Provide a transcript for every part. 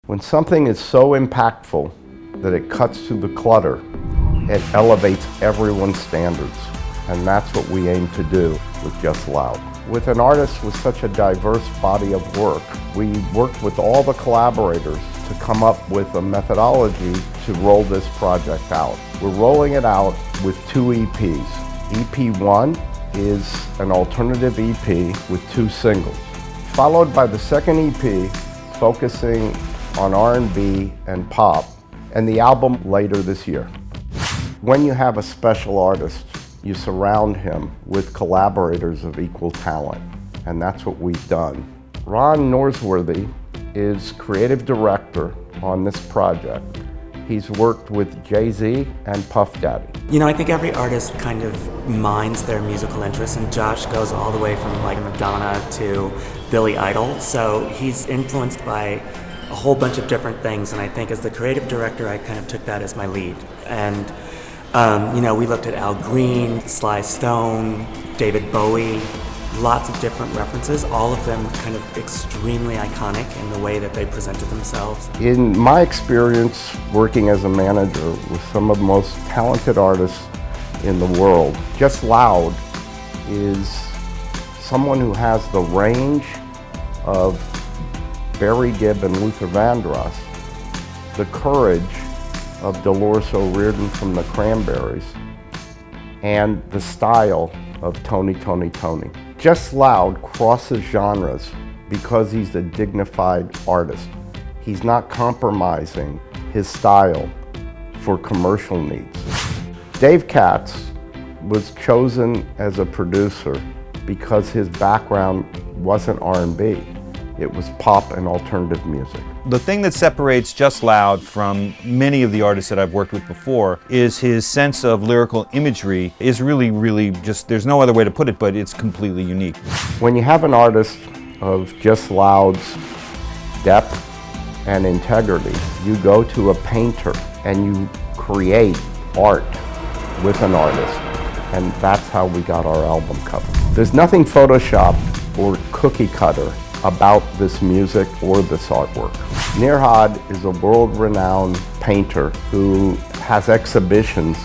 When something is so impactful that it cuts through the clutter, it elevates everyone's standards. And that's what we aim to do with Just Loud. With an artist with such a diverse body of work, we worked with all the collaborators to come up with a methodology to roll this project out. We're rolling it out with 2 EPs. EP1 is an alternative EP with 2 singles, followed by the second EP focusing on R&B and pop, and the album later this year. When you have a special artist, you surround him with collaborators of equal talent, and that's what we've done. Ron Norsworthy is creative director on this project. He's worked with Jay-Z and Puff Daddy. You know, I think every artist kind of mines their musical interests, and Josh goes all the way from like Madonna to Billy Idol, so he's influenced by a whole bunch of different things, and I think as the creative director I kind of took that as my lead. And you know, we looked at Al Green, Sly Stone, David Bowie, lots of different references, all of them kind of extremely iconic in the way that they presented themselves. In my experience working as a manager with some of the most talented artists in the world, Just Loud is someone who has the range of Barry Gibb and Luther Vandross, the courage of Dolores O'Riordan from the Cranberries, and the style of Tony. Just Loud crosses genres because he's a dignified artist. He's not compromising his style for commercial needs. Dave Katz was chosen as a producer because his background wasn't R&B. It was pop and alternative music. The thing that separates Just Loud from many of the artists that I've worked with before is his sense of lyrical imagery is really just, there's no other way to put it, but it's completely unique. When you have an artist of Just Loud's depth and integrity, you go to a painter and you create art with an artist. And that's how we got our album cover. There's nothing photoshopped or cookie cutter about this music or this artwork. Nirhad is a world-renowned painter who has exhibitions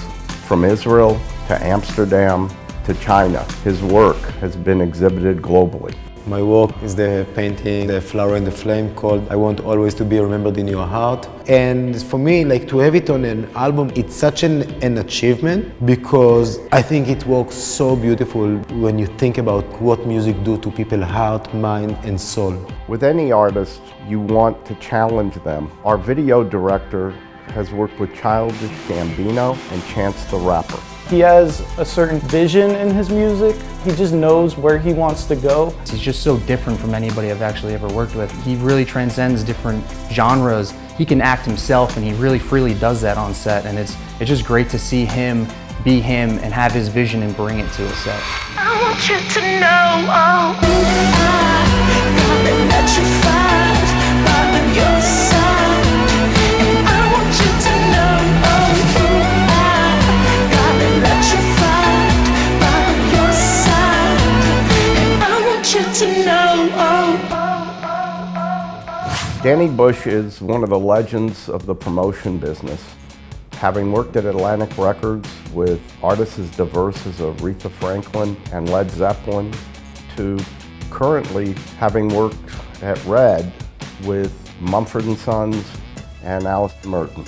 from Israel to Amsterdam to China. His work has been exhibited globally. My work is the painting, The Flower and the Flame, called I Want Always to Be Remembered in Your Heart. And for me, like, to have it on an album, it's such an achievement, because I think it works so beautiful when you think about what music do to people's heart, mind, and soul. With any artist, you want to challenge them. Our video director has worked with Childish Gambino and Chance the Rapper. He has a certain vision in his music. He just knows where he wants to go. He's just so different from anybody I've actually ever worked with. He really transcends different genres. He can act himself, and he really freely does that on set, and it's just great to see him be him and have his vision and bring it to a set. I want you to know, oh, I gotta let you find by your side. And I want you to know, oh, I gotta let you find by your side. And I want you to know, Danny Bush is one of the legends of the promotion business. Having worked at Atlantic Records with artists as diverse as Aretha Franklin and Led Zeppelin, to currently having worked at Red with Mumford & Sons and Alice Merton.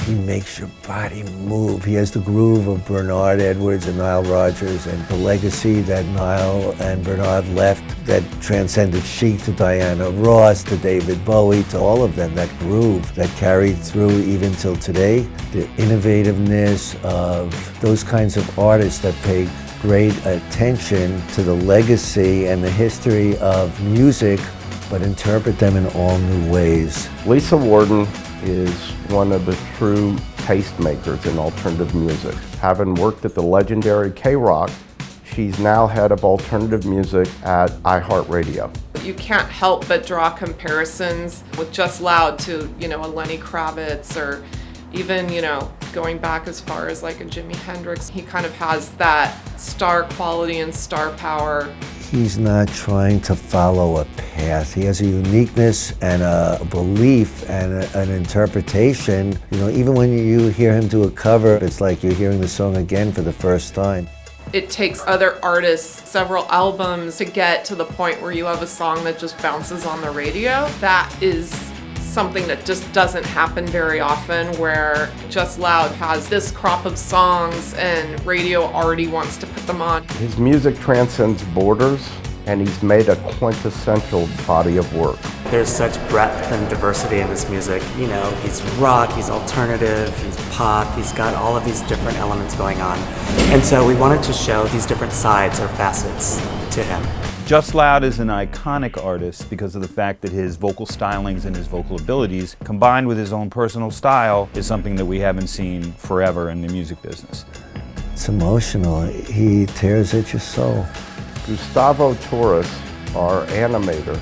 He makes your body move. He has the groove of Bernard Edwards and Nile Rodgers, and the legacy that Nile and Bernard left that transcended Chic to Diana Ross to David Bowie to all of them, that groove that carried through even till today. The innovativeness of those kinds of artists that pay great attention to the legacy and the history of music, but interpret them in all new ways. Lisa Warden is one of the true tastemakers in alternative music. Having worked at the legendary K-Rock, she's now head of alternative music at iHeartRadio. You can't help but draw comparisons with Just Loud to, you know, a Lenny Kravitz, or even, you know, going back as far as like a Jimi Hendrix. He kind of has that star quality and star power He's not trying to follow a path. He has a uniqueness and a belief and an interpretation. You know, even when you hear him do a cover, it's like you're hearing the song again for the first time. It takes other artists several albums to get to the point where you have a song that just bounces on the radio. That is something that just doesn't happen very often, where Just Loud has this crop of songs and radio already wants to put them on. His music transcends borders, and he's made a quintessential body of work. There's such breadth and diversity in this music. You know, he's rock, he's alternative, he's pop, he's got all of these different elements going on. And so we wanted to show these different sides or facets to him. Just Loud is an iconic artist because of the fact that his vocal stylings and his vocal abilities, combined with his own personal style, is something that we haven't seen forever in the music business. It's emotional. He tears at your soul. Gustavo Torres, our animator,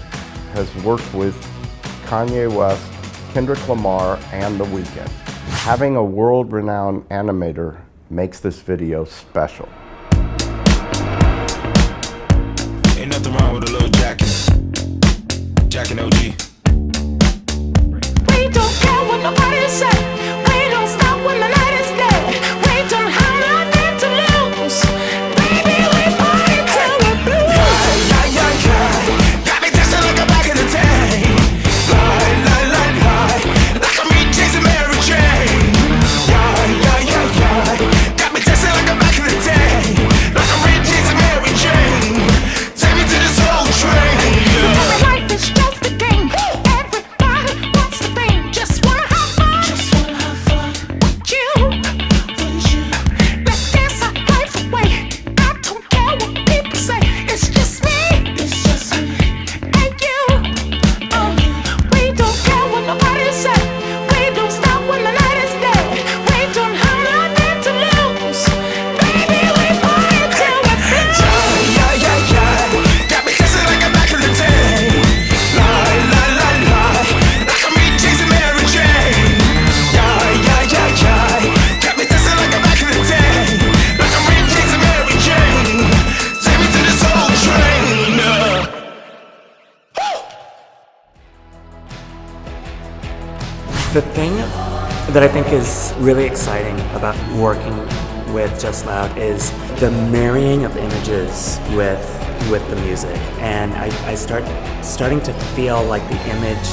has worked with Kanye West, Kendrick Lamar, and The Weeknd. Having a world-renowned animator makes this video special. Ain't nothing wrong with a little jacket. Jacket OG. We don't care what nobody say. We don't stop when the night is dead. We don't have nothing to lose. Baby, we party till we're blue. Yeah. Got me dancing like I'm back in the day. Lie. Like I'm me chasing Mary Jane. Yeah. Got me dancing like I'm back in the day. Like I'm me chasing Mary Jane. Take me to this whole train. Every life is just a game. Everybody wants the fame. Just wanna have fun. With you. Let's dance our life away. I don't care what people say. It's just me. And you. We don't care what nobody say. We don't stop when the night is dead. We don't have nothing to lose. Baby, we party till we're blue. Yeah. Got me dancing like I'm back in the day. Lie. Like I'm me chasing Mary Jane. Yeah. Got me dancing like I'm back in the day. Like I'm me chasing Mary Jane. Take me to this whole train. The thing that I think is really exciting about working with Just Loud is the marrying of images with the music, and I starting to feel like the image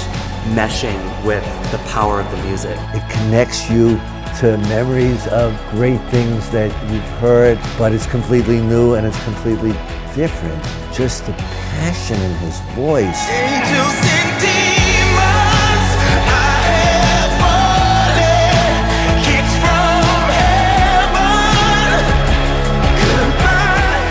meshing with the power of the music. It connects you to memories of great things that you've heard, but it's completely new and it's completely different. Just the passion in his voice. Angels and demons, I have fallen. Kicks from heaven. Goodbye.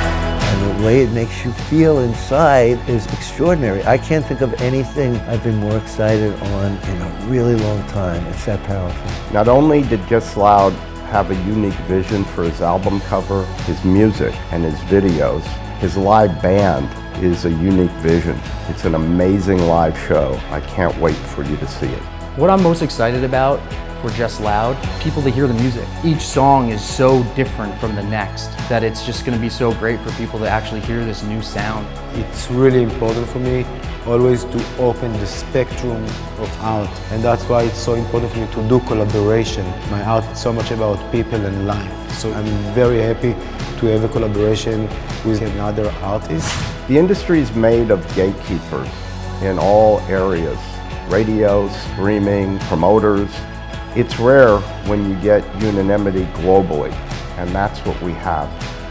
And the way it makes you feel inside is extraordinary. I can't think of anything I've been more excited on in a really long time. It's that powerful. Not only did Just Loud have a unique vision for his album cover, his music, and his videos, his live band is a unique vision. It's an amazing live show. I can't wait for you to see it. What I'm most excited about for Just Loud, people to hear the music. Each song is so different from the next that it's just going to be so great for people to actually hear this new sound. It's really important for me always to open the spectrum of art, and that's why it's so important for me to do collaboration. My art is so much about people and life, so I'm very happy to have a collaboration with another artist. The industry is made of gatekeepers in all areas: radio, streaming, promoters. It's rare when you get unanimity globally, and that's what we have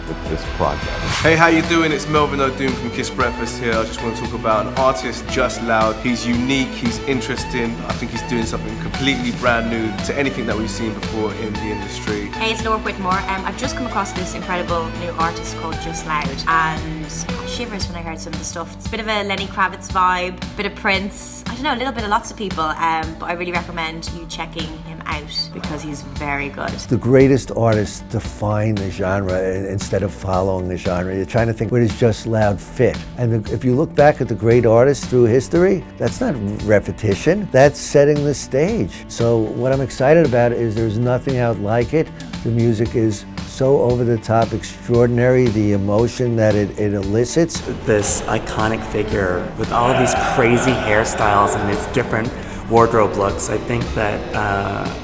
with this project. Hey, how you doing? It's Melvin O'Doon from Kiss Breakfast here. I just want to talk about an artist, Just Loud. He's unique, he's interesting. I think he's doing something completely brand new to anything that we've seen before in the industry. Hey, it's Laura Whitmore. I've just come across this incredible new artist called Just Loud, and I got shivers when I heard some of the stuff. It's a bit of a Lenny Kravitz vibe, a bit of Prince. I don't know, a little bit of lots of people, but I really recommend you checking him out because he's very good. The greatest artists define the genre instead of following the genre. You're trying to think, where does Just Loud fit? And if you look back at the great artists through history, that's not repetition, that's setting the stage. So what I'm excited about is there's nothing out like it. The music is so over-the-top extraordinary, the emotion that it elicits. This iconic figure with all of these crazy hairstyles and these different wardrobe looks. I think that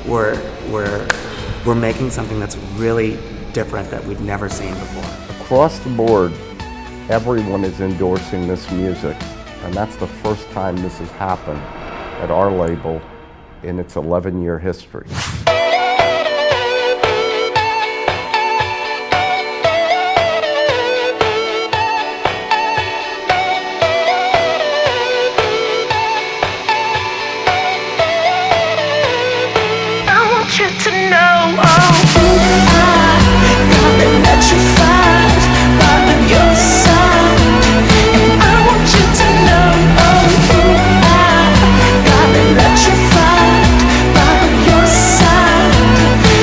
we're making something that's really different that we've never seen before. Across the board, everyone is endorsing this music, and that's the first time this has happened at our label in its 11-year history. You to know, gotta let you find by your side, and I want you to know, gotta let you find by your side,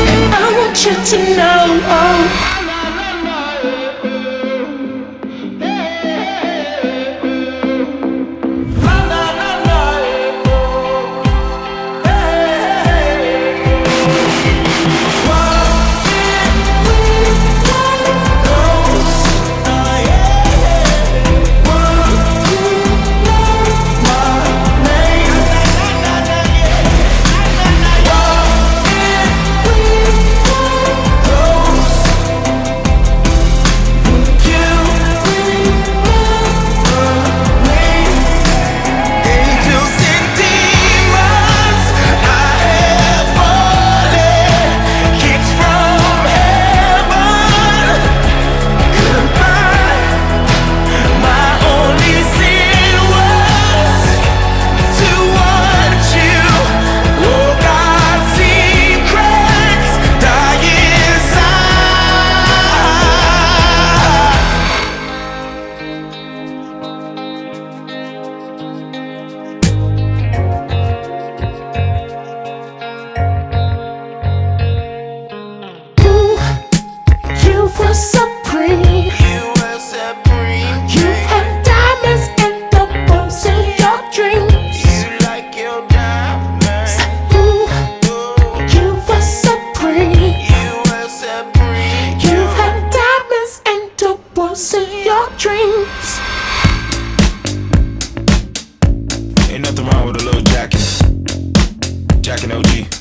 and I want you to know. Ain't nothing wrong with a little jacking. Jacking OG.